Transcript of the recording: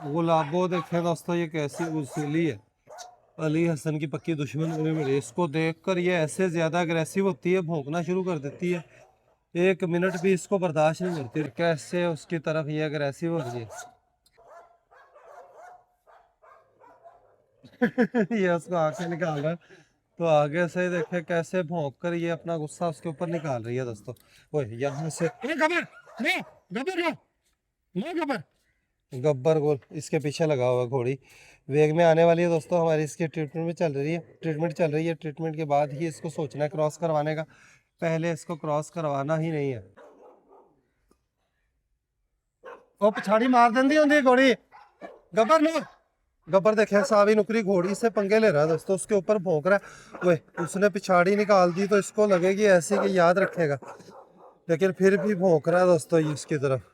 गुलाबो देखे दोस्तों ये कैसी उसीली है, अली हसन की पक्की दुश्मन बनी मिली। इसको देखकर ये ऐसे ज्यादा अग्रेसिव होती है, भौंकना शुरू कर देती है, 1 मिनट भी इसको बर्दाश्त नहीं करती। कैसे उसकी तरफ ये अग्रेसिव हो रही है। ये उसको आंखें निकाल रहा है, तो आगे से देखे कैसे भौंक कर ये अपना गुस्सा उसके ऊपर निकाल रही है दोस्तों। ओए यहाँ से गब्बर लो, गब्बर लो, लो गब्बर। गब्बर गोल इसके पीछे लगा हुआ है, घोड़ी वेग में आने वाली है दोस्तों हमारी। इसकी ट्रीटमेंट भी चल रही है, ट्रीटमेंट के बाद ही इसको सोचना है क्रॉस करवाने का, पहले इसको क्रॉस करवाना ही नहीं है। वो पिछाड़ी मार देंदी होंगी घोड़ी। गब्बर लो, गब्बर देखे सावी नुकरी घोड़ी से पंगे ले रहा है दोस्तों, उसके ऊपर भौंक रहा है। ओए उसने पिछाड़ी निकाल दी तो इसको लगेगी ऐसी कि याद रखेगा, लेकिन फिर भी भौंक रहा है दोस्तों ये इसकी तरफ।